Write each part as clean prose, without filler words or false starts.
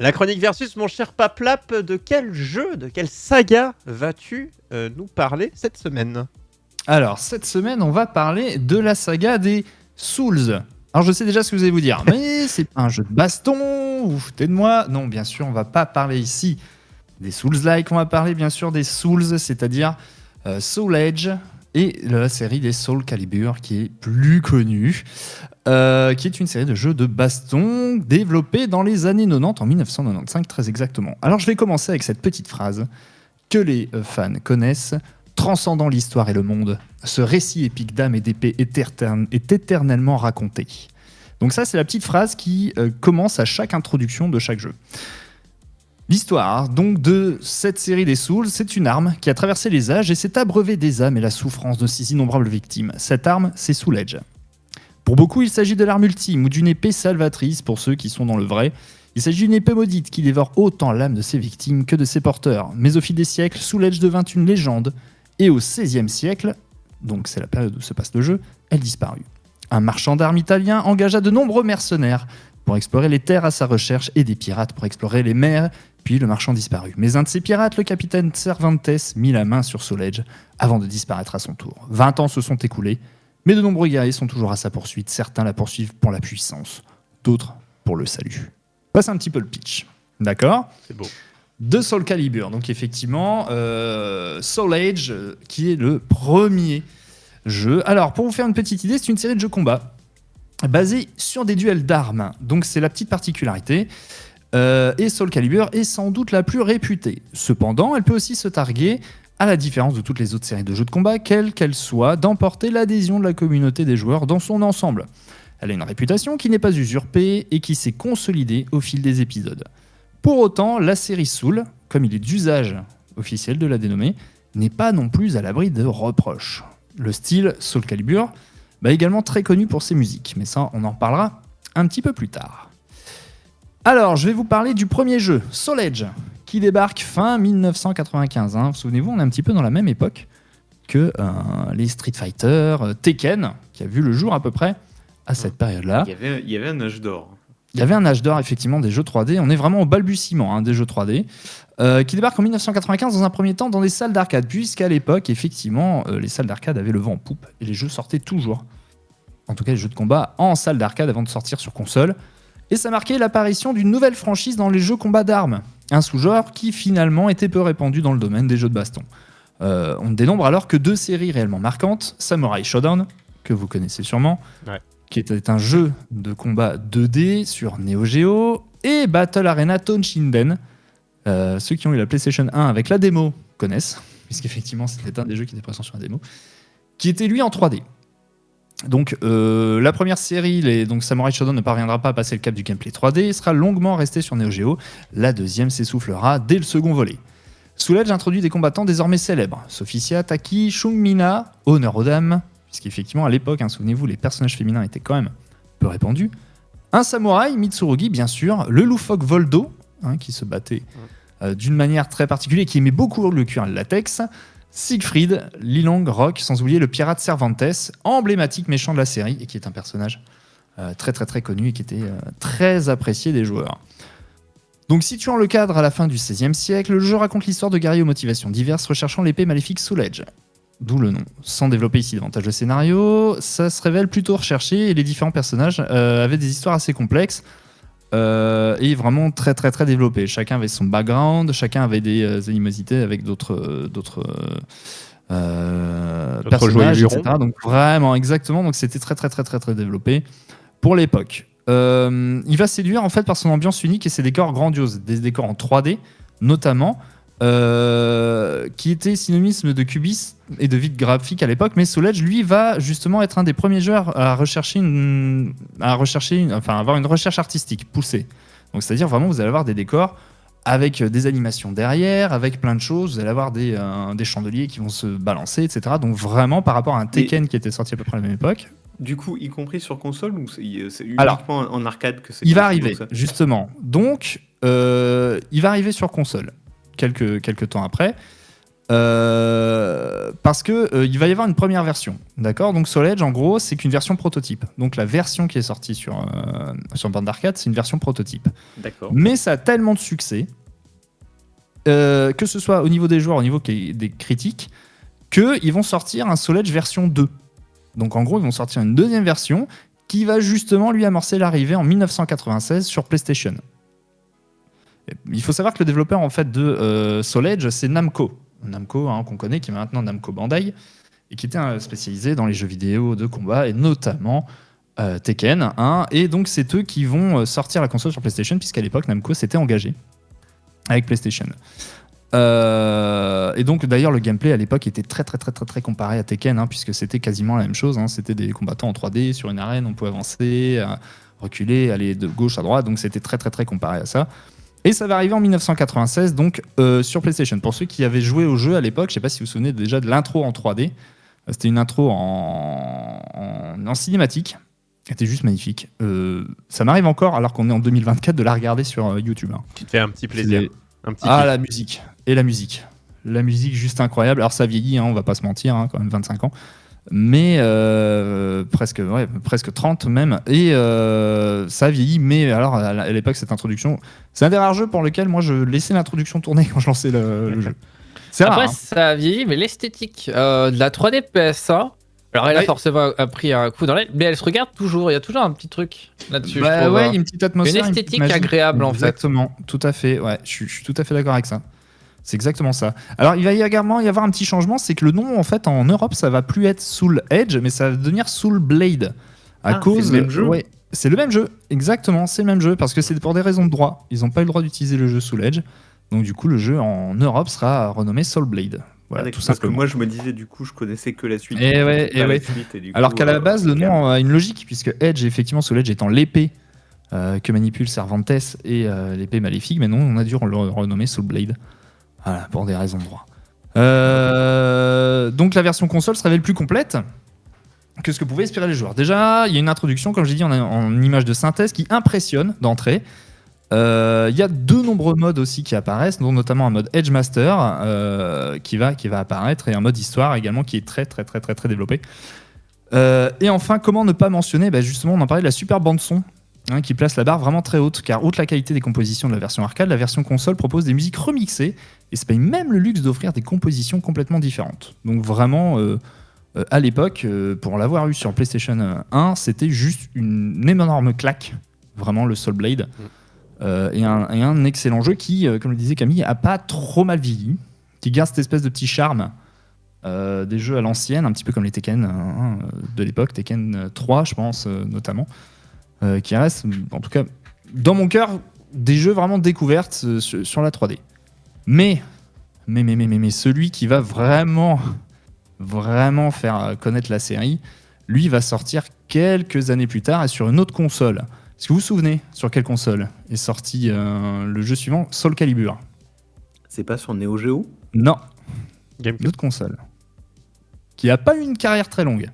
La chronique versus, mon cher Paplap, de quel jeu, de quelle saga vas-tu nous parler cette semaine? Alors, cette semaine, on va parler de la saga des Souls. Alors, je sais déjà ce que vous allez vous dire, mais c'est pas un jeu de baston, vous vous foutez de moi? Non, bien sûr, on va pas parler ici des Souls-like, on va parler bien sûr des Souls, c'est-à-dire Soul Edge et la série des Soul Calibur qui est plus connue, qui est une série de jeux de baston développée dans les années 90, en 1995 très exactement. Alors, je vais commencer avec cette petite phrase que les fans connaissent. Transcendant l'histoire et le monde, ce récit épique d'âme et d'épée est éternellement raconté. Donc ça, c'est la petite phrase qui commence à chaque introduction de chaque jeu. L'histoire donc de cette série des Souls, c'est une arme qui a traversé les âges et s'est abreuvée des âmes et la souffrance de ses innombrables victimes. Cette arme, c'est Soul Edge. Pour beaucoup, il s'agit de l'arme ultime ou d'une épée salvatrice pour ceux qui sont dans le vrai. Il s'agit d'une épée maudite qui dévore autant l'âme de ses victimes que de ses porteurs. Mais au fil des siècles, Soul Edge devint une légende. Et au XVIe siècle, donc c'est la période où se passe le jeu, elle disparut. Un marchand d'armes italien engagea de nombreux mercenaires pour explorer les terres à sa recherche et des pirates pour explorer les mers, puis le marchand disparut. Mais un de ces pirates, le capitaine Cervantes, mit la main sur Soul Edge avant de disparaître à son tour. 20 ans se sont écoulés, mais de nombreux guerriers sont toujours à sa poursuite. Certains la poursuivent pour la puissance, d'autres pour le salut. Passe un petit peu le pitch, d'accord ? C'est beau. De Soul Calibur, donc effectivement, Soul Edge, qui est le premier jeu. Alors, pour vous faire une petite idée, c'est une série de jeux combat basée sur des duels d'armes. Donc, c'est la petite particularité. Et Soul Calibur est sans doute la plus réputée. Cependant, elle peut aussi se targuer, à la différence de toutes les autres séries de jeux de combat, quelle qu'elle soit, d'emporter l'adhésion de la communauté des joueurs dans son ensemble. Elle a une réputation qui n'est pas usurpée et qui s'est consolidée au fil des épisodes. Pour autant, la série Soul, comme il est d'usage officiel de la dénommer, n'est pas non plus à l'abri de reproches. Le style Soul Calibur est également très connu pour ses musiques, mais ça, on en reparlera un petit peu plus tard. Alors, je vais vous parler du premier jeu, Soul Edge, qui débarque fin 1995. Vous souvenez-vous, on est un petit peu dans la même époque que les Street Fighter, Tekken, qui a vu le jour à peu près à cette période-là. Il y avait un âge d'or. Il y avait un âge d'or, effectivement, des jeux 3D. On est vraiment au balbutiement des jeux 3D, qui débarquent en 1995 dans un premier temps dans des salles d'arcade, puisqu'à l'époque, effectivement, les salles d'arcade avaient le vent en poupe et les jeux sortaient toujours, en tout cas les jeux de combat, en salle d'arcade avant de sortir sur console. Et ça marquait l'apparition d'une nouvelle franchise dans les jeux combat d'armes, un sous-genre qui finalement était peu répandu dans le domaine des jeux de baston. On ne dénombre alors que 2 séries réellement marquantes, Samurai Shodown, que vous connaissez sûrement, qui était un jeu de combat 2D sur Neo Geo, et Battle Arena Toshinden. Ceux qui ont eu la PlayStation 1 avec la démo connaissent, puisqu'effectivement c'était un des jeux qui était présent sur la démo, qui était lui en 3D. Donc la première série, donc Samurai Shodown ne parviendra pas à passer le cap du gameplay 3D et sera longuement resté sur Neo Geo. La deuxième s'essoufflera dès le second volet. Soul Edge introduit des combattants désormais célèbres, Sophicia, Taki, Shung Mina, honneur aux dames, puisqu'effectivement à l'époque, souvenez-vous, les personnages féminins étaient quand même peu répandus. Un samouraï, Mitsurugi bien sûr, le loufoque Voldo, qui se battait d'une manière très particulière, qui aimait beaucoup le cuir et le latex, Siegfried, Lilong Rock, sans oublier le pirate Cervantes, emblématique méchant de la série, et qui est un personnage très très très connu et qui était très apprécié des joueurs. Donc situant le cadre à la fin du XVIe siècle, le jeu raconte l'histoire de guerriers aux motivations diverses recherchant l'épée maléfique Soul Edge. D'où le nom. Sans développer ici davantage le scénario, ça se révèle plutôt recherché et les différents personnages avaient des histoires assez complexes et vraiment très très très développées. Chacun avait son background, chacun avait des animosités avec d'autres personnages, etc. Donc vraiment, exactement. Donc c'était très très très très très développé pour l'époque. Il va séduire en fait par son ambiance unique et ses décors grandioses, des décors en 3D notamment. Qui était synonyme de cubisme et de vide graphique à l'époque, mais Soul Edge, lui, va justement être un des premiers joueurs à avoir une recherche artistique poussée. Donc, c'est-à-dire vraiment, vous allez avoir des décors avec des animations derrière, avec plein de choses, vous allez avoir des chandeliers qui vont se balancer, etc. Donc, vraiment, par rapport à un Tekken qui était sorti à peu près à la même époque. Du coup, y compris sur console ou c'est uniquement en arcade que c'est il va arriver, justement. Donc, il va arriver sur console quelques temps après. Parce que il va y avoir une première version, d'accord. Donc Soul Edge, en gros, c'est qu'une version prototype. Donc la version qui est sortie sur bande d'arcade, c'est une version prototype. D'accord. Mais ça a tellement de succès, que ce soit au niveau des joueurs, au niveau des critiques, qu'ils vont sortir un Soul Edge version 2. Donc en gros, ils vont sortir une deuxième version qui va justement lui amorcer l'arrivée en 1996 sur PlayStation. Il faut savoir que le développeur en fait de Soul Edge, c'est Namco. Namco, qu'on connaît, qui est maintenant Namco Bandai, et qui était spécialisé dans les jeux vidéo de combat, et notamment Tekken. Et donc, c'est eux qui vont sortir la console sur PlayStation, puisqu'à l'époque, Namco s'était engagé avec PlayStation. Et donc, d'ailleurs, le gameplay à l'époque était très comparé à Tekken, puisque c'était quasiment la même chose. C'était des combattants en 3D sur une arène, on pouvait avancer, reculer, aller de gauche à droite, donc c'était très comparé à ça. Et ça va arriver en 1996, donc sur PlayStation. Pour ceux qui avaient joué au jeu à l'époque, je ne sais pas si vous vous souvenez déjà de l'intro en 3D. C'était une intro en cinématique. C'était juste magnifique. Ça m'arrive encore, alors qu'on est en 2024, de la regarder sur YouTube. Tu te fais un petit plaisir. La musique. Et la musique. La musique juste incroyable. Alors ça vieillit, on va pas se mentir, quand même 25 ans. Mais presque 30 même, et ça vieillit. Mais alors à l'époque, cette introduction, c'est un des rares jeux pour lequel moi je laissais l'introduction tourner quand je lançais le jeu. C'est Après, rare, ça vieillit, mais l'esthétique de la 3D PSA, alors elle a forcément pris un coup dans l'aile, mais elle se regarde toujours. Il y a toujours un petit truc là-dessus. Il y a une petite atmosphère, une esthétique agréable en fait. Exactement, tout à fait. Ouais, je suis tout à fait d'accord avec ça. C'est exactement ça. Alors, il va également y avoir un petit changement, c'est que le nom, en fait, en Europe, ça va plus être Soul Edge, mais ça va devenir Soul Blade. C'est le même jeu. Ouais, c'est le même jeu, exactement, c'est le même jeu, parce que c'est pour des raisons de droit. Ils n'ont pas eu le droit d'utiliser le jeu Soul Edge, donc du coup, le jeu en Europe sera renommé Soul Blade. Voilà, tout parce que simplement. moi, je me disais, du coup, je connaissais que la suite. Alors qu'à la base, le nom a une logique, puisque Edge, effectivement, Soul Edge étant l'épée que manipule Cervantes et l'épée maléfique, mais non, on a dû le renommer Soul Blade. Voilà, pour des raisons de droit. Donc la version console se révèle plus complète que ce que pouvaient espérer les joueurs. Déjà, il y a une introduction, comme je l'ai dit, en image de synthèse qui impressionne d'entrée. Il y a de nombreux modes aussi qui apparaissent, dont notamment un mode Edge Master qui va apparaître, et un mode histoire également qui est très développé. Et enfin, comment ne pas mentionner, justement, on en parlait de la super bande son, qui place la barre vraiment très haute, car outre la qualité des compositions de la version arcade, la version console propose des musiques remixées et se paye même le luxe d'offrir des compositions complètement différentes. Donc vraiment, à l'époque, pour l'avoir eu sur PlayStation 1, c'était juste une énorme claque, vraiment le Soul Blade, et un excellent jeu qui, comme le disait Camille, a pas trop mal vieilli, qui garde cette espèce de petit charme des jeux à l'ancienne, un petit peu comme les Tekken de l'époque, Tekken 3 je pense notamment. Qui reste, en tout cas, dans mon cœur, des jeux vraiment découvertes sur la 3D. Mais celui qui va vraiment faire connaître la série, lui va sortir quelques années plus tard et sur une autre console. Est-ce que vous vous souvenez sur quelle console est sorti le jeu suivant, Soul Calibur? C'est pas sur Neo Geo? Non. GameCube. Une autre console. Qui a pas eu une carrière très longue.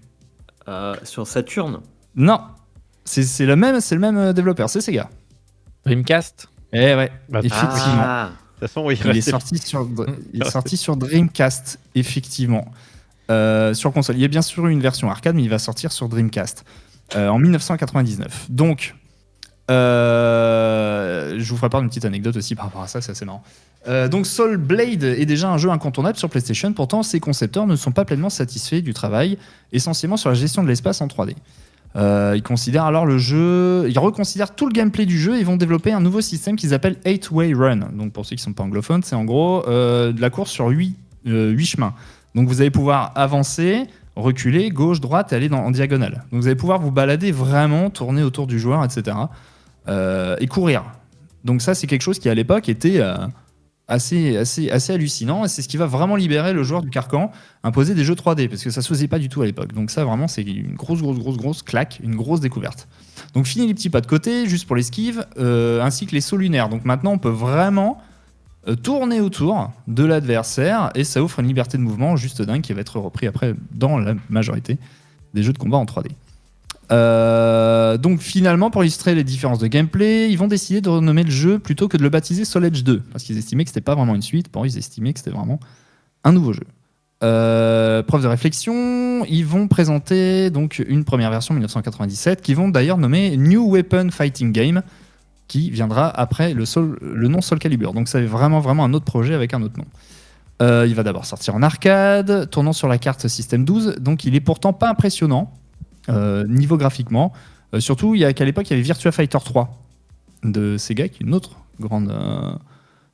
Sur Saturn? Non. C'est le même développeur, c'est Sega. Dreamcast. Eh ouais, effectivement. De toute façon, oui, Il est sorti sur Dreamcast, effectivement. Sur console. Il y a bien sûr eu une version arcade, mais il va sortir sur Dreamcast en 1999. Donc, je vous ferai part d'une petite anecdote aussi par rapport à ça, c'est assez marrant. Donc Soul Blade est déjà un jeu incontournable sur PlayStation, pourtant ses concepteurs ne sont pas pleinement satisfaits du travail, essentiellement sur la gestion de l'espace en 3D. Ils considèrent alors le jeu, ils reconsidèrent tout le gameplay du jeu et vont développer un nouveau système qu'ils appellent 8-Way Run. Donc pour ceux qui ne sont pas anglophones, c'est en gros de la course sur 8 chemins. Donc vous allez pouvoir avancer, reculer, gauche, droite et aller en diagonale. Donc vous allez pouvoir vous balader vraiment, tourner autour du joueur, etc. Et courir. Donc ça c'est quelque chose qui à l'époque était assez hallucinant, et c'est ce qui va vraiment libérer le joueur du carcan, imposer des jeux 3D, parce que ça se faisait pas du tout à l'époque. Donc ça vraiment c'est une grosse claque, une grosse découverte. Donc fini les petits pas de côté, juste pour l'esquive, ainsi que les sauts lunaires. Donc maintenant on peut vraiment tourner autour de l'adversaire, et ça offre une liberté de mouvement juste dingue qui va être repris après dans la majorité des jeux de combat en 3D. Donc finalement, pour illustrer les différences de gameplay, ils vont décider de renommer le jeu plutôt que de le baptiser Soul Edge 2, parce qu'ils estimaient que c'était pas vraiment une suite. Pour eux, ils estimaient que c'était vraiment un nouveau jeu. Preuve de réflexion, ils vont présenter donc une première version 1997 qu'ils vont d'ailleurs nommer New Weapon Fighting Game, qui viendra après le nom Soul Calibur. Donc c'est vraiment un autre projet avec un autre nom. Il va d'abord sortir en arcade, tournant sur la carte System 12, donc il est pourtant pas impressionnant niveau graphiquement. Surtout qu'à l'époque il y avait Virtua Fighter 3 de Sega, qui est une autre grande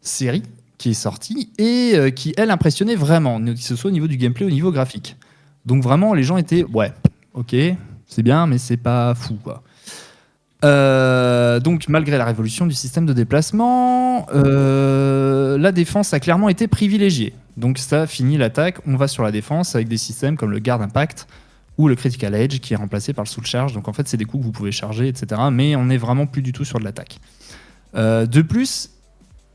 série qui est sortie et qui, elle, impressionnait vraiment, que ce soit au niveau du gameplay, au niveau graphique. Donc vraiment, les gens étaient, ouais, ok, c'est bien, mais c'est pas fou, quoi. Donc, malgré la révolution du système de déplacement, la défense a clairement été privilégiée. Donc, ça finit l'attaque, on va sur la défense avec des systèmes comme le Guard Impact ou le Critical Edge qui est remplacé par le Soul Charge. Donc, en fait, c'est des coups que vous pouvez charger, etc. Mais on n'est vraiment plus du tout sur de l'attaque. De plus,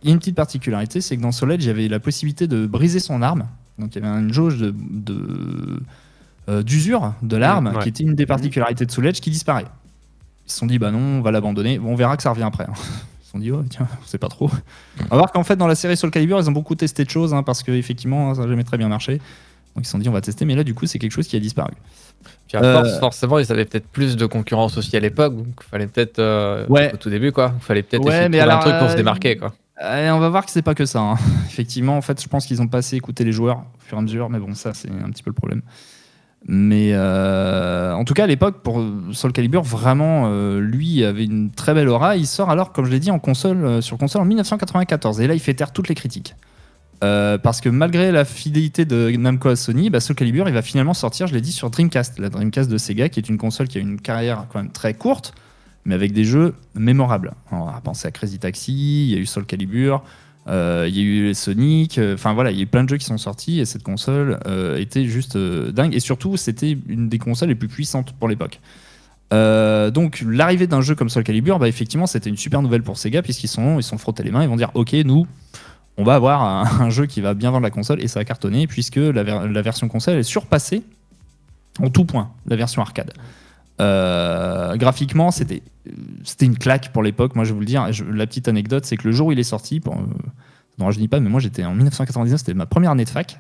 il y a une petite particularité, c'est que dans Soul Edge, il y avait la possibilité de briser son arme. Donc il y avait une jauge d'usure de l'arme, qui était une des particularités de Soul Edge qui disparaît. Ils se sont dit, bah non, on va l'abandonner. Bon, on verra que ça revient après. Ils se sont dit, oh tiens, on sait pas trop. On va voir qu'en fait, dans la série Soul Calibur, ils ont beaucoup testé de choses, parce qu'effectivement, ça n'a jamais très bien marché. Donc ils se sont dit, on va tester, mais là, du coup, c'est quelque chose qui a disparu. Puis à force, forcément, ils avaient peut-être plus de concurrence aussi à l'époque, donc il fallait peut-être, au tout début, quoi, il fallait peut-être essayer de trouver un truc pour se démarquer, quoi. On va voir que c'est pas que ça. Effectivement, en fait, je pense qu'ils ont pas assez écouté les joueurs au fur et à mesure, mais bon, ça, c'est un petit peu le problème. Mais en tout cas, à l'époque, pour Soul Calibur, vraiment, lui avait une très belle aura. Il sort alors, comme je l'ai dit, sur console en 1994. Et là, il fait taire toutes les critiques. Parce que malgré la fidélité de Namco à Sony, Soul Calibur, il va finalement sortir, je l'ai dit, sur Dreamcast. La Dreamcast de Sega, qui est une console qui a une carrière quand même très courte, mais avec des jeux mémorables. On va penser à Crazy Taxi, il y a eu Soul Calibur, il y a eu Sonic, enfin voilà, il y a eu plein de jeux qui sont sortis et cette console était juste dingue. Et surtout, c'était une des consoles les plus puissantes pour l'époque. Donc l'arrivée d'un jeu comme Soul Calibur, effectivement, c'était une super nouvelle pour Sega puisqu'ils sont frottés les mains, ils vont dire ok, nous, on va avoir un jeu qui va bien vendre la console et ça va cartonner puisque la version console est surpassée en tout point la version arcade. Graphiquement, c'était une claque pour l'époque. Moi, je vais vous le dire. La petite anecdote, c'est que le jour où il est sorti, non, je dis pas, mais moi, j'étais en 1999, c'était ma première année de fac.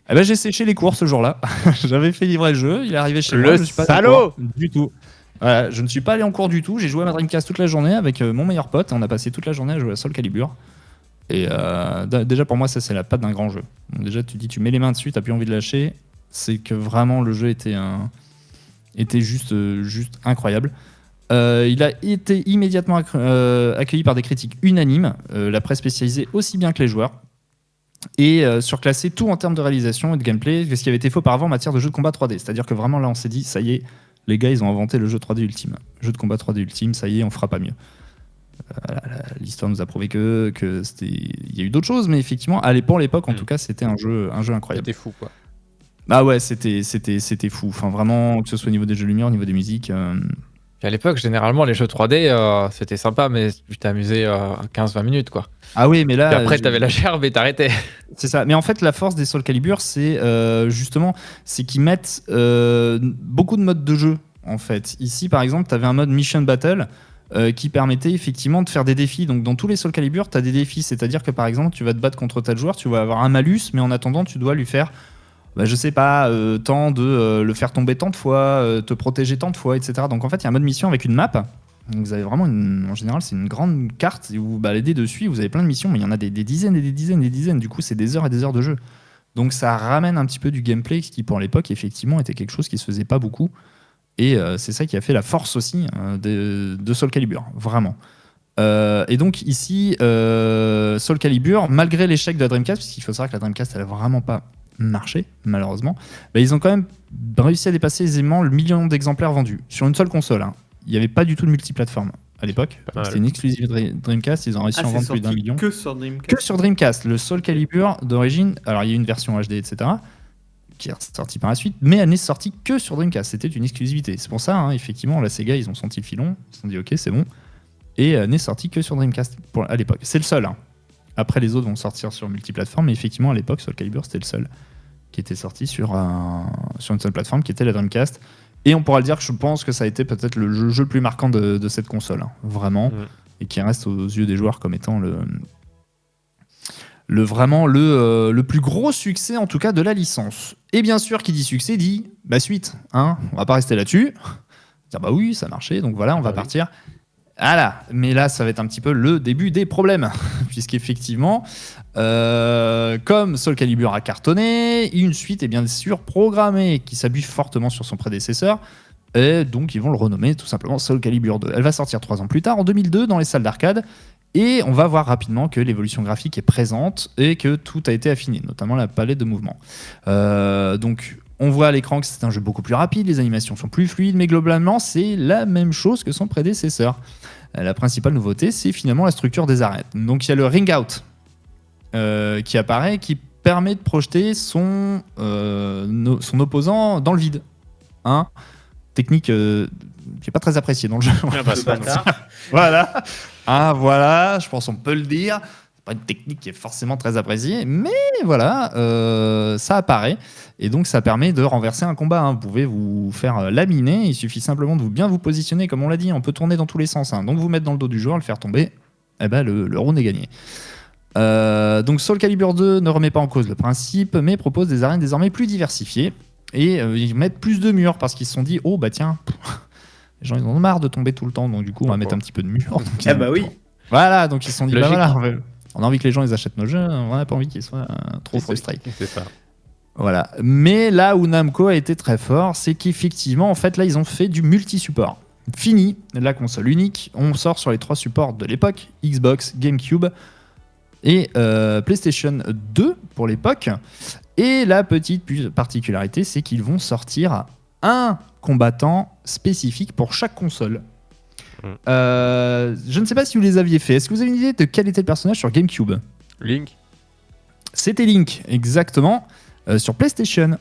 J'ai séché les cours ce jour-là. J'avais fait livrer le jeu, il est arrivé chez moi. Le salaud du tout. Voilà, je ne suis pas allé en cours du tout. J'ai joué à ma Dreamcast toute la journée avec mon meilleur pote. On a passé toute la journée à jouer à Soul Calibur. Et déjà, pour moi, ça, c'est la patte d'un grand jeu. Donc, déjà, tu mets les mains dessus, t'as plus envie de lâcher. C'est que vraiment, le jeu était juste incroyable. Il a été immédiatement accueilli par des critiques unanimes, la presse spécialisée aussi bien que les joueurs, et surclassé tout en termes de réalisation et de gameplay, ce qui avait été fait auparavant en matière de jeu de combat 3D. C'est-à-dire que vraiment là, on s'est dit, ça y est, les gars, ils ont inventé le jeu 3D ultime. Jeu de combat 3D ultime, ça y est, on fera pas mieux. L'histoire nous a prouvé que c'était... Il y a eu d'autres choses, mais effectivement, pour l'époque, en tout cas, c'était un jeu incroyable. C'était fou, quoi. Ah ouais, c'était fou. Enfin, vraiment, que ce soit au niveau des jeux lumière, au niveau des musiques. Puis à l'époque, généralement, les jeux 3D, c'était sympa, mais tu t'es amusé 15-20 minutes, quoi. Ah oui, mais là... Puis après, t'avais la gerbe et t'arrêtais. C'est ça. Mais en fait, la force des Soul Calibur, c'est justement, c'est qu'ils mettent beaucoup de modes de jeu, en fait. Ici, par exemple, t'avais un mode Mission Battle qui permettait effectivement de faire des défis. Donc, dans tous les Soul Calibur, t'as des défis. C'est-à-dire que, par exemple, tu vas te battre contre tel joueur, tu vas avoir un malus, mais en attendant, tu dois lui faire... je sais pas, tant de le faire tomber tant de fois, te protéger tant de fois, etc. Donc en fait, il y a un mode mission avec une map. Donc, vous avez vraiment, en général, c'est une grande carte et vous vous baladez dessus. Vous avez plein de missions, mais il y en a des dizaines et des dizaines et des dizaines. Du coup, c'est des heures et des heures de jeu. Donc ça ramène un petit peu du gameplay, ce qui pour l'époque, effectivement, était quelque chose qui se faisait pas beaucoup. Et c'est ça qui a fait la force aussi de Soul Calibur, vraiment. Et donc ici, Soul Calibur, malgré l'échec de la Dreamcast, puisqu'il faut savoir que la Dreamcast, elle a vraiment pas marché, malheureusement, ils ont quand même réussi à dépasser aisément le 1 million d'exemplaires vendus sur une seule console. Il n'y avait pas du tout de multiplateforme à l'époque. C'était une exclusive Dreamcast. Ils ont réussi à en vendre plus d'1 million. Que sur Dreamcast. Que sur Dreamcast. Le Soul Calibur d'origine, alors il y a une version HD, etc., qui est sortie par la suite, mais elle n'est sortie que sur Dreamcast. C'était une exclusivité. C'est pour ça, effectivement, la Sega, ils ont senti le filon. Ils se sont dit, ok, c'est bon. Et elle n'est sortie que sur Dreamcast à l'époque. C'est le seul. Après, les autres vont sortir sur multiplateforme, mais effectivement, à l'époque, Soul Calibur, c'était le seul qui était sorti sur une seule plateforme, qui était la Dreamcast. Et on pourra le dire que je pense que ça a été peut-être le jeu le plus marquant de cette console, vraiment, et qui reste aux yeux des joueurs comme étant vraiment le plus gros succès en tout cas de la licence. Et bien sûr, qui dit succès dit suite. Hein, on va pas rester là-dessus. Dire bah oui, ça a marché, donc voilà, on va partir. Voilà, mais là, ça va être un petit peu le début des problèmes, puisqu'effectivement, comme Soul Calibur a cartonné, une suite est bien sûr programmée qui s'abuse fortement sur son prédécesseur, et donc ils vont le renommer tout simplement Soul Calibur 2. Elle va sortir 3 ans plus tard, en 2002, dans les salles d'arcade, et on va voir rapidement que l'évolution graphique est présente et que tout a été affiné, notamment la palette de mouvements. Donc, on voit à l'écran que c'est un jeu beaucoup plus rapide, les animations sont plus fluides, mais globalement, c'est la même chose que son prédécesseur. La principale nouveauté, c'est finalement la structure des arènes. Donc, il y a le ring out qui apparaît, qui permet de projeter son opposant dans le vide. Hein, technique qui n'est pas très appréciée dans le jeu. Voilà. Ah, voilà, je pense qu'on peut le dire. C'est pas une technique qui est forcément très appréciée, mais voilà, ça apparaît. Et donc, ça permet de renverser un combat. Hein. Vous pouvez vous faire laminer. Il suffit simplement de bien vous positionner. Comme on l'a dit, on peut tourner dans tous les sens. Hein. Donc, vous mettre dans le dos du joueur, le faire tomber. Eh ben, le round est gagné. Donc, Soul Calibur 2 ne remet pas en cause le principe, mais propose des arènes désormais plus diversifiées. Et ils mettent plus de murs parce qu'ils se sont dit, oh, bah tiens, les gens ils en ont marre de tomber tout le temps. Donc, du coup, on va mettre un petit peu de murs. Donc, Ah bah oui. Voilà, donc ils se sont dit, Logique. bah voilà, on a envie que les gens ils achètent nos jeux, on n'a pas envie qu'ils soient trop frustrés. C'est ça. Voilà. Mais là où Namco a été très fort, c'est qu'effectivement, en fait, là, ils ont fait du multi-support. Fini la console unique, on sort sur les 3 supports de l'époque, Xbox, GameCube et PlayStation 2 pour l'époque. Et la petite particularité, c'est qu'ils vont sortir un combattant spécifique pour chaque console. Je ne sais pas si vous les aviez fait. Est-ce que vous avez une idée de quel était le personnage sur GameCube ? Link. C'était Link, exactement. Sur PlayStation.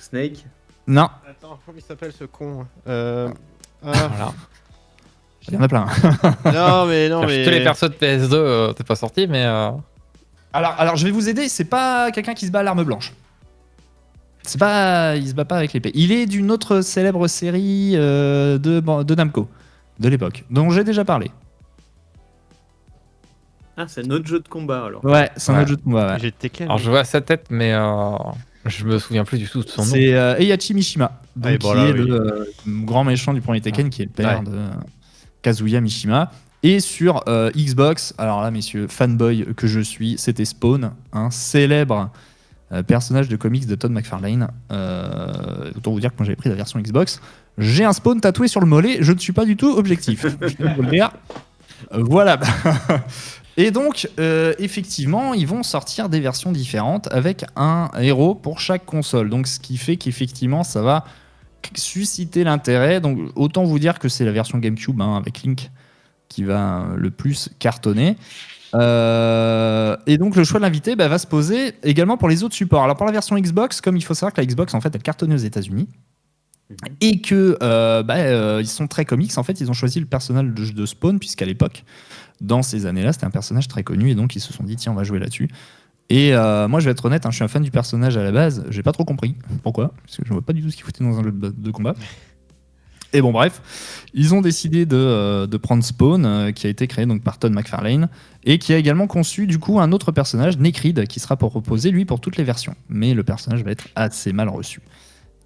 Snake. Non, Attends, comment il s'appelle ce con Voilà. il y en a plein. Non, mais. Tous les persos de PS2, t'es pas sorti, mais. Alors, je vais vous aider. C'est pas quelqu'un qui se bat à l'arme blanche. Il se bat pas avec l'épée. Il est d'une autre célèbre série de Namco de l'époque, dont j'ai déjà parlé. Ah, c'est un autre jeu de combat alors. Ouais, c'est un autre jeu de combat. Ouais. J'ai Tekken. Alors, je vois sa tête, mais je me souviens plus du tout de son nom. C'est Heihachi Mishima, donc, bon, là, qui est oui. le grand méchant du premier Tekken, qui est le père de Kazuya Mishima. Et sur Xbox, alors là, messieurs, fanboy que je suis, c'était Spawn, un célèbre personnage de comics de Todd McFarlane. Autant vous dire que quand j'avais pris la version Xbox, j'ai un Spawn tatoué sur le mollet, je ne suis pas du tout objectif. Je peux vous le dire. Voilà. Et donc, effectivement, ils vont sortir des versions différentes avec un héros pour chaque console. Donc, ce qui fait qu'effectivement, ça va susciter l'intérêt. Donc, autant vous dire que c'est la version GameCube avec Link qui va le plus cartonner. Et donc, le choix de l'invité va se poser également pour les autres supports. Alors, pour la version Xbox, comme il faut savoir que la Xbox, en fait, elle cartonnait aux États-Unis et que ils sont très comics. En fait, ils ont choisi le personnage de Spawn, puisqu'à l'époque, dans ces années-là, c'était un personnage très connu, et donc ils se sont dit, tiens, on va jouer là-dessus. Et moi, je vais être honnête, je suis un fan du personnage à la base, j'ai pas trop compris pourquoi, parce que je ne vois pas du tout ce qu'il foutait dans un jeu de combat. Et bon, bref, ils ont décidé de prendre Spawn, qui a été créé donc par Todd McFarlane, et qui a également conçu du coup un autre personnage, Necrid, qui sera proposé lui pour toutes les versions. Mais le personnage va être assez mal reçu.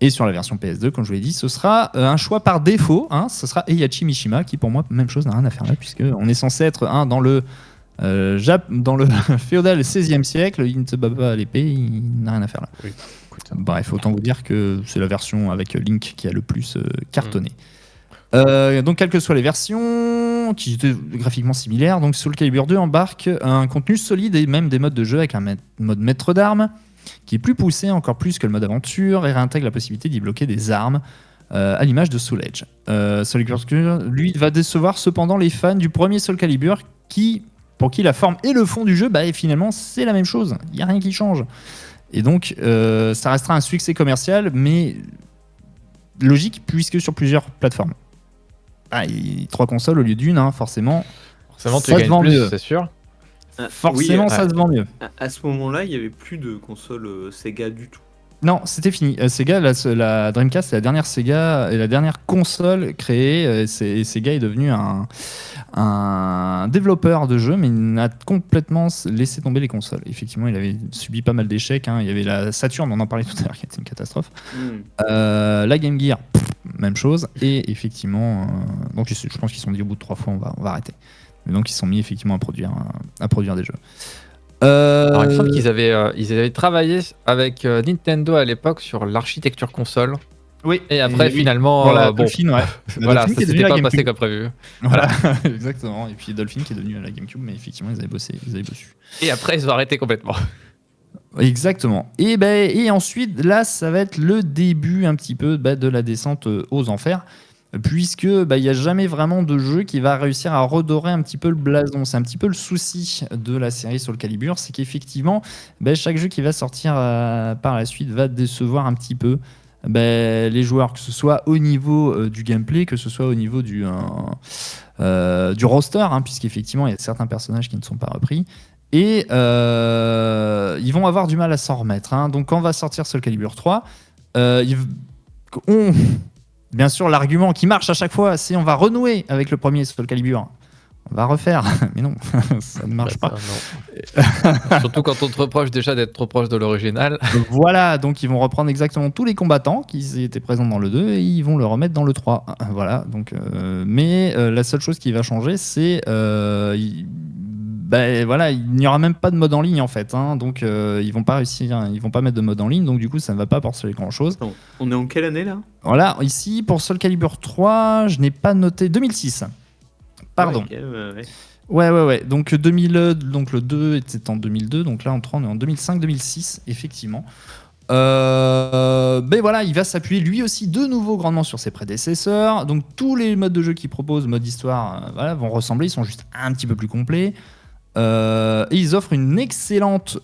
Et sur la version PS2, comme je vous l'ai dit, ce sera un choix par défaut. Ce sera Heihachi Mishima, qui pour moi, même chose, n'a rien à faire là, puisqu'on est censé être dans le féodal 16e siècle. Il ne se bat pas à l'épée, il n'a rien à faire là. Oui. Bref, autant vous dire que c'est la version avec Link qui a le plus cartonné. Donc, quelles que soient les versions, qui étaient graphiquement similaires, donc Soul Calibur 2 embarque un contenu solide et même des modes de jeu avec un mode maître d'armes, qui est plus poussé encore plus que le mode aventure et réintègre la possibilité d'y bloquer des armes à l'image de Soul Edge. Soul Calibur, lui, va décevoir cependant les fans du premier Soul Calibur pour qui la forme et le fond du jeu, finalement, c'est la même chose. Il n'y a rien qui change. Et donc, ça restera un succès commercial, mais logique, puisque sur plusieurs plateformes. 3 consoles au lieu d'une, forcément. Forcément, tu ça se gagnes vend plus, mieux. c'est sûr. Forcément, ça se vend mieux. À ce moment-là, il n'y avait plus de console Sega du tout. Non, c'était fini. Sega, la Dreamcast, c'est la dernière Sega et la dernière console créée. Sega est devenu un développeur de jeux, mais il a complètement laissé tomber les consoles. Effectivement, il avait subi pas mal d'échecs. Il y avait la Saturn, on en parlait tout à l'heure, qui était une catastrophe. La Game Gear, même chose. Et effectivement, donc je pense qu'ils se sont dit au bout de 3 fois, on va arrêter. Et donc ils se sont mis effectivement à produire des jeux. Alors, il me semble qu'ils avaient travaillé avec Nintendo à l'époque sur l'architecture console. Oui. Et après, finalement, voilà, bon, Dolphin, ouais. voilà, Dolphin ça s'était pas passé comme prévu. Voilà, exactement. Et puis Dolphin qui est devenu la GameCube, mais effectivement, ils avaient bossé dessus. Et après, ils ont arrêté complètement. Exactement. Et ensuite, là, ça va être le début un petit peu de la descente aux enfers, puisque il n'y a jamais vraiment de jeu qui va réussir à redorer un petit peu le blason. C'est un petit peu le souci de la série Soul Calibur, c'est qu'effectivement, chaque jeu qui va sortir par la suite va décevoir un petit peu les joueurs, que ce soit au niveau du gameplay, que ce soit au niveau du roster, puisqu'effectivement, il y a certains personnages qui ne sont pas repris. Et ils vont avoir du mal à s'en remettre. Donc quand on va sortir Soul Calibur 3, bien sûr, l'argument qui marche à chaque fois, c'est on va renouer avec le premier Soul Calibur. On va refaire, mais non, ça ne marche pas. Surtout quand on te reproche déjà d'être trop proche de l'original. Voilà, donc ils vont reprendre exactement tous les combattants qui étaient présents dans le 2 et ils vont le remettre dans le 3. Voilà, donc, mais la seule chose qui va changer, c'est voilà, il n'y aura même pas de mode en ligne en fait, donc ils vont pas réussir, ils vont pas mettre de mode en ligne, donc du coup ça ne va pas apporter grand chose. On est en quelle année là ? Voilà, ici pour Soul Calibur 3, je n'ai pas noté 2006. Pardon. Ouais. Donc donc le 2 était en 2002, donc là en 3 on est en 2005-2006 effectivement. Voilà, il va s'appuyer lui aussi de nouveau grandement sur ses prédécesseurs. Donc tous les modes de jeu qu'il propose, mode histoire, vont ressembler, ils sont juste un petit peu plus complets. Et ils offrent une excellente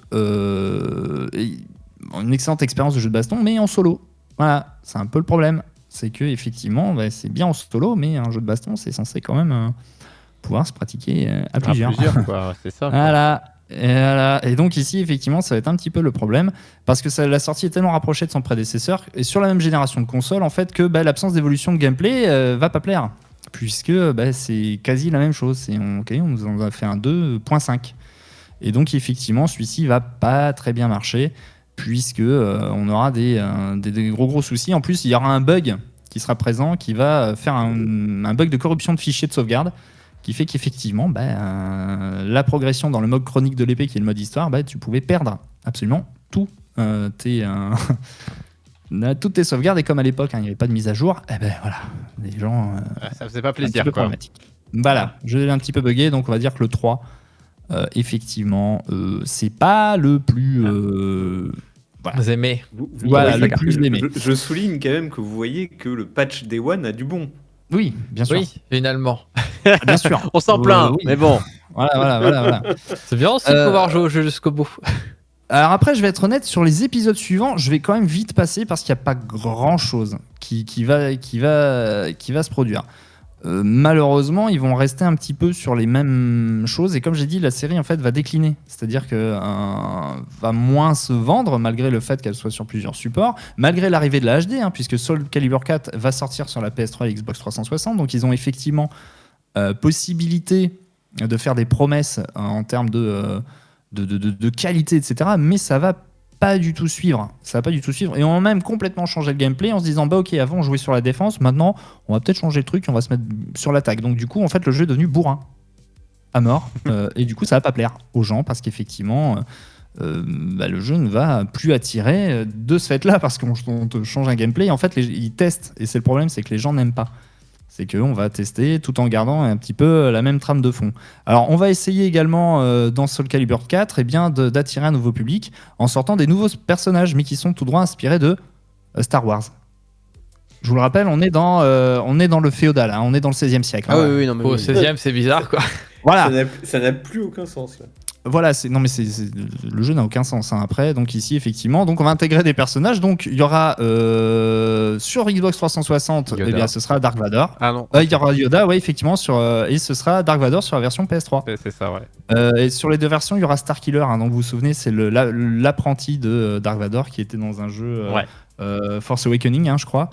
expérience de jeu de baston, mais en solo. Voilà, c'est un peu le problème. C'est que effectivement, c'est bien en solo, mais un jeu de baston, c'est censé quand même pouvoir se pratiquer à plusieurs. Quoi, c'est ça. Voilà. Et donc ici, effectivement, ça va être un petit peu le problème, parce que la sortie est tellement rapprochée de son prédécesseur, et sur la même génération de consoles, en fait, que l'absence d'évolution de gameplay va pas plaire. Puisque c'est quasi la même chose. On nous en a fait un 2.5. Et donc, effectivement, celui-ci va pas très bien marcher, puisque on aura des gros soucis. En plus, il y aura un bug qui sera présent, qui va faire un bug de corruption de fichiers de sauvegarde, qui fait qu'effectivement, la progression dans le mode chronique de l'épée, qui est le mode histoire, tu pouvais perdre absolument tout toutes tes sauvegardes, et comme à l'époque il n'y avait pas de mise à jour, voilà, les gens ça faisait pas plaisir, un petit peu quoi. problématique. Voilà, je l'ai un petit peu bugué, donc on va dire que le 3 effectivement c'est pas le plus Vous aimez. Voilà, le plus aimé. Je souligne quand même que vous voyez que le patch Day One a du bon. Oui, bien sûr. Oui, finalement. Bien sûr. On s'en plaint, mais bon. Voilà. C'est bien aussi de pouvoir jouer au jeu jusqu'au bout. Alors après, je vais être honnête, sur les épisodes suivants, je vais quand même vite passer, parce qu'il n'y a pas grand-chose qui va se produire. Malheureusement, ils vont rester un petit peu sur les mêmes choses, et comme j'ai dit, la série en fait va décliner, c'est-à-dire que va moins se vendre, malgré le fait qu'elle soit sur plusieurs supports, malgré l'arrivée de la HD, puisque Soul Calibur 4 va sortir sur la PS3 et Xbox 360, donc ils ont effectivement possibilité de faire des promesses en termes de qualité, etc., mais ça va pas du tout suivre. Et on a même complètement changé le gameplay en se disant ok, avant on jouait sur la défense, maintenant on va peut-être changer le truc et on va se mettre sur l'attaque. Donc du coup en fait le jeu est devenu bourrin à mort et du coup ça va pas plaire aux gens, parce qu'effectivement le jeu ne va plus attirer de ce fait là, parce qu'on te change un gameplay. En fait ils testent, et c'est le problème, c'est que les gens n'aiment pas. C'est qu'on va tester tout en gardant un petit peu la même trame de fond. Alors, on va essayer également dans Soul Calibur 4 d'attirer un nouveau public en sortant des nouveaux personnages, mais qui sont tout droit inspirés de Star Wars. Je vous le rappelle, on est dans le féodal, on est dans le 16e siècle. Ah oui, non, mais au 16e, c'est bizarre, quoi. Voilà. Ça n'a plus aucun sens là. Voilà, le jeu n'a aucun sens hein, après. Donc ici, effectivement, donc on va intégrer des personnages. Donc il y aura sur Xbox 360, Yoda. eh bien, ce sera Dark Vador. Ah non. Il y aura Yoda, ouais, effectivement, et ce sera Dark Vador sur la version PS3. C'est ça, ouais. Et sur les deux versions, il y aura Starkiller. Hein, donc vous vous souvenez, c'est l'apprenti de Dark Vador qui était dans un jeu Force Awakening, hein, je crois.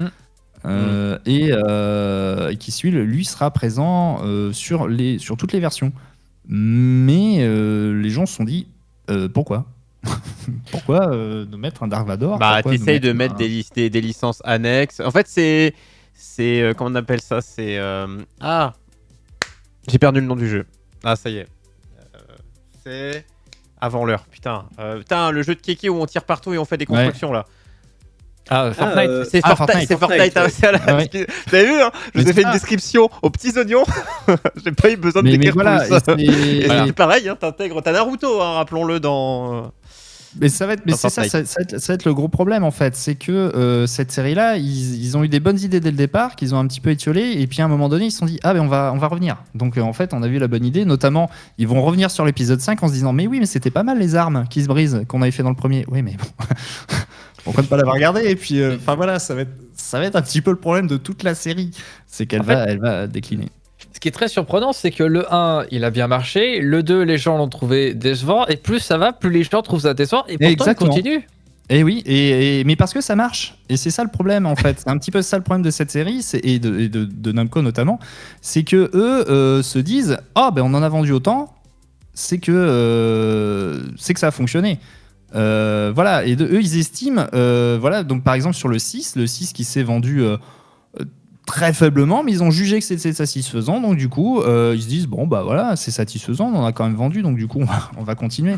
Et qui lui sera présent sur toutes les versions. Mais les gens se sont dit pourquoi pourquoi nous mettre un Dark Vador? Bah, t'essayes de mettre des licences annexes. En fait, c'est comment on appelle ça? C'est j'ai perdu le nom du jeu. Ah, ça y est. C'est avant l'heure. Putain, le jeu de Kiki où on tire partout et on fait des constructions là. Ah, Fortnite. C'est Fortnite. C'est Fortnite. Vous avez vu, hein, je vous ai fait une description aux petits oignons. J'ai pas eu besoin de décrire plus. Et c'est pareil, hein, t'as Naruto, hein, rappelons-le dans. Mais ça va être, ça va être le gros problème en fait, c'est que cette série-là, ils ont eu des bonnes idées dès le départ, qu'ils ont un petit peu étiolé, et puis à un moment donné, ils se sont dit on va revenir. Donc en fait, on a vu la bonne idée, notamment, ils vont revenir sur l'épisode 5 en se disant mais c'était pas mal les armes qui se brisent qu'on avait fait dans le premier. Oui, mais bon. Pourquoi ne pas l'avoir regardé? Et puis, voilà, ça va être un petit peu le problème de toute la série. C'est qu'elle va décliner. Ce qui est très surprenant, c'est que le 1, il a bien marché. Le 2, les gens l'ont trouvé décevant. Et plus ça va, plus les gens trouvent ça décevant. Et pourtant, ils continuent. Et oui, mais parce que ça marche. Et c'est ça le problème, en fait. C'est un petit peu ça le problème de cette série, et de Namco notamment. C'est que eux se disent on en a vendu autant, c'est que ça a fonctionné. Voilà, et eux ils estiment voilà, donc par exemple sur le 6 qui s'est vendu très faiblement, mais ils ont jugé que c'était satisfaisant, donc du coup ils se disent voilà, c'est satisfaisant, on en a quand même vendu, donc du coup on va continuer.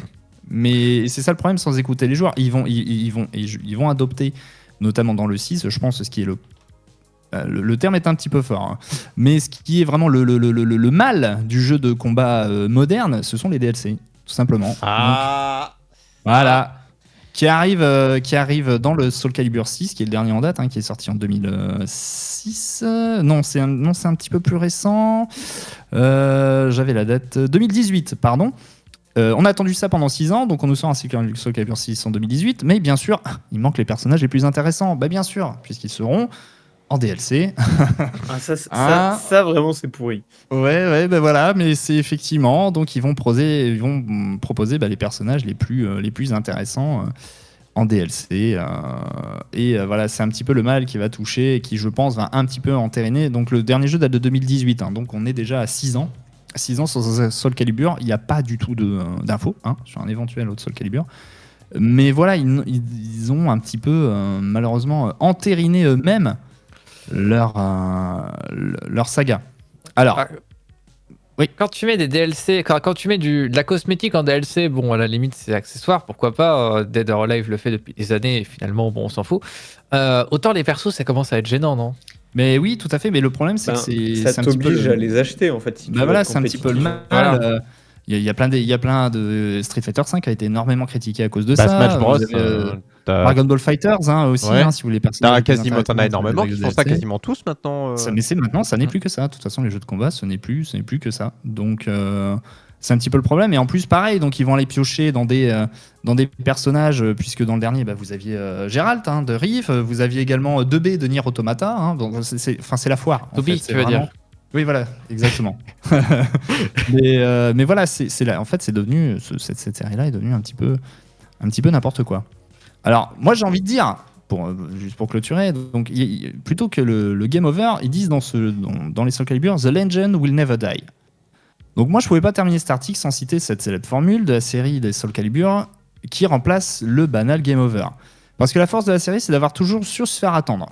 Mais c'est ça le problème, sans écouter les joueurs, ils vont adopter, notamment dans le 6, je pense, ce qui est le terme est un petit peu fort, hein. Mais ce qui est vraiment le mal du jeu de combat moderne, ce sont les DLC, tout simplement. Voilà, qui arrive dans le Soul Calibur 6, qui est le dernier en date, hein, qui est sorti en 2006. Non, c'est un petit peu plus récent. J'avais la date 2018, pardon. On a attendu ça pendant 6 ans, donc on nous sort un Soul Calibur 6 en 2018. Mais bien sûr, il manque les personnages les plus intéressants. Bah bien sûr, puisqu'ils seront en DLC. Ça vraiment c'est pourri. Ouais, voilà, mais c'est effectivement, donc ils vont proposer les personnages les plus intéressants en DLC, et voilà, c'est un petit peu le mal qui va toucher et qui, je pense, va un petit peu entériner. Donc le dernier jeu date de 2018, hein, donc on est déjà à 6 ans. 6 ans sur Soul Calibur, il n'y a pas du tout d'infos sur un éventuel autre Soul Calibur. Mais voilà, ils ont un petit peu malheureusement entériné eux-mêmes leur saga. Alors, oui. Quand tu mets des DLC, quand tu mets de la cosmétique en DLC, bon, à la limite, c'est accessoire, pourquoi pas. Dead or Alive le fait depuis des années, et finalement, bon, on s'en fout. Autant les persos, ça commence à être gênant, non? Mais oui, tout à fait. Mais le problème, c'est que ça t'oblige à les acheter, en fait. Si voilà, c'est un petit peu le mal. Voilà. Il y a plein de Street Fighter 5 a été énormément critiqué à cause de ça. Smash Bros. Dragon Ball Fighters aussi, si vous voulez personnages. T'en as énormément qui font ça quasiment tous maintenant. Mais maintenant, ça n'est plus que ça. De toute façon, les jeux de combat, ce n'est plus que ça. Donc, c'est un petit peu le problème. Et en plus, pareil, donc ils vont aller piocher dans des personnages, puisque dans le dernier, vous aviez Geralt de Rift, vous aviez également 2B de Nier Automata. Donc, c'est la foire. Toby, tu veux dire? Oui, voilà, exactement. mais voilà, en fait, c'est devenu cette série-là est devenue un petit peu n'importe quoi. Alors, moi, j'ai envie de dire, juste pour clôturer, donc plutôt que le game over, ils disent dans les Soul Calibur, The Legend will never die. Donc moi, je pouvais pas terminer cet article sans citer cette célèbre formule de la série des Soul Calibur qui remplace le banal game over. Parce que la force de la série, c'est d'avoir toujours su se faire attendre.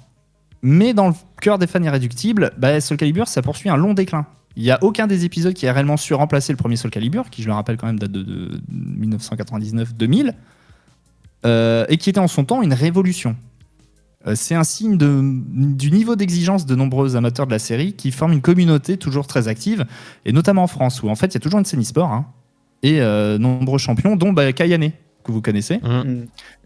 Mais dans le cœur des fans irréductibles, Soul Calibur, ça poursuit un long déclin. Il n'y a aucun des épisodes qui a réellement su remplacer le premier Soul Calibur, qui, je le rappelle quand même, date de 1999-2000, et qui était en son temps une révolution. C'est un signe du niveau d'exigence de nombreux amateurs de la série qui forment une communauté toujours très active, et notamment en France, où en fait il y a toujours une scène e-sport, et nombreux champions, dont Kayane, que vous connaissez.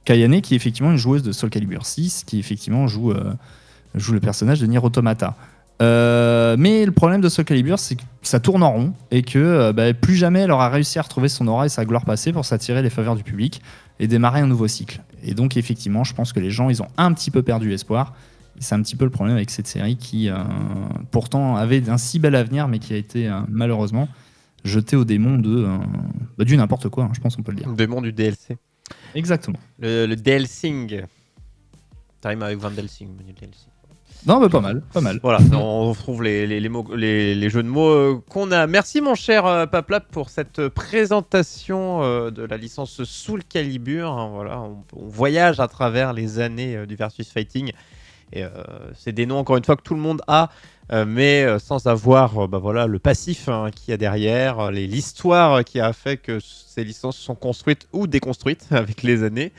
Kayane, qui est effectivement une joueuse de Soul Calibur 6, qui effectivement joue le personnage de Nier Automata. Mais le problème de Soul Calibur, c'est que ça tourne en rond et que plus jamais elle aura réussi à retrouver son aura et sa gloire passée pour s'attirer les faveurs du public et démarrer un nouveau cycle. Et donc effectivement, je pense que les gens, ils ont un petit peu perdu espoir. Et c'est un petit peu le problème avec cette série qui pourtant avait un si bel avenir, mais qui a été malheureusement jetée au démon du n'importe quoi, je pense qu'on peut le dire. Le démon du DLC. Exactement. Le DLCing. T'arrives avec Van Helsing, menu DLC. Non, mais pas mal. Voilà, on retrouve les jeux de mots qu'on a. Merci mon cher Paplap pour cette présentation de la licence Soul Calibur. Hein, voilà, on voyage à travers les années du versus fighting. Et c'est des noms encore une fois que tout le monde a, mais sans avoir le passif qu'il y a derrière, l'histoire qui a fait que ces licences sont construites ou déconstruites avec les années.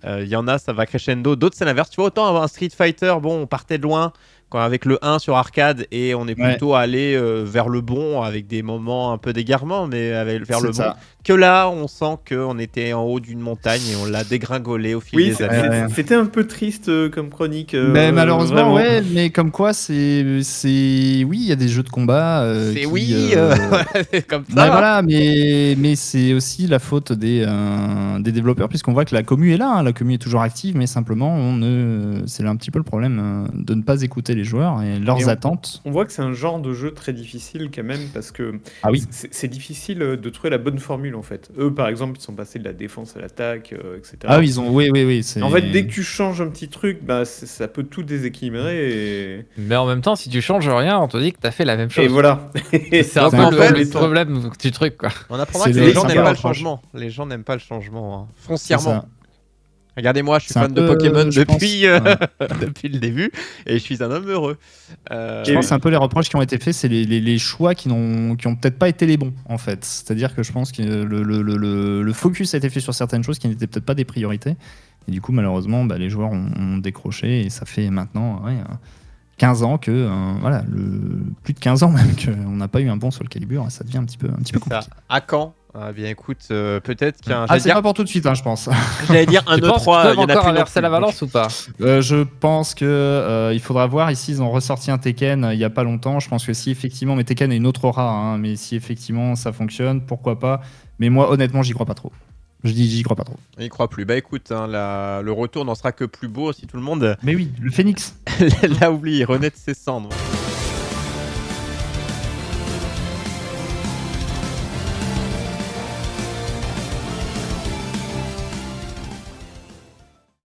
Il y en a, ça va crescendo, d'autres c'est l'inverse. Tu vois, autant un Street Fighter, bon, on partait de loin avec le 1 sur arcade et on est plutôt allé vers le bon avec des moments un peu d'égarement, mais vers le bon. Que là, on sent qu'on était en haut d'une montagne et on l'a dégringolé au fil des années. C'était un peu triste comme chronique. Mais malheureusement, mais comme quoi, oui, il y a des jeux de combat. C'est comme ça. Mais c'est aussi la faute des développeurs, puisqu'on voit que la commu est là, la commu est toujours active, mais simplement, c'est un petit peu le problème de ne pas écouter les joueurs et leurs attentes. On voit que c'est un genre de jeu très difficile quand même, parce que c'est difficile de trouver la bonne formule. En fait, eux par exemple, ils sont passés de la défense à l'attaque, etc. Ah oui, oui. En fait, dès que tu changes un petit truc, ça peut tout déséquilibrer. Mais en même temps, si tu changes rien, on te dit que t'as fait la même chose. Et voilà. C'est un peu le problème du truc, quoi. On apprendra que les gens n'aiment pas le changement. Les gens n'aiment pas le changement, foncièrement. Regardez-moi, je suis fan de Pokémon depuis le début et je suis un homme heureux. Je pense que c'est un peu les reproches qui ont été faits, c'est les choix qui n'ont peut-être pas été les bons, en fait. C'est-à-dire que je pense que le focus a été fait sur certaines choses qui n'étaient peut-être pas des priorités. Et du coup, malheureusement, les joueurs ont décroché et ça fait maintenant 15 ans que, plus de 15 ans même, qu'on n'a pas eu un bon Soul Calibur et ça devient un petit peu compliqué. À quand ? Bien écoute, peut-être qu'un... c'est pas pour tout de suite, je pense. J'allais dire un 2-3, il y en a encore plus inverser la balance ou pas ? Je pense que il faudra voir. Ici, ils ont ressorti un Tekken il y a pas longtemps. Je pense que si effectivement, mais Tekken a une autre aura, mais si effectivement ça fonctionne, pourquoi pas. Mais moi, honnêtement, j'y crois pas trop. J'y crois pas trop. Il croit plus. Écoute, le retour n'en sera que plus beau si tout le monde... Mais oui, le Phénix. l'a oublié, renaître ses cendres.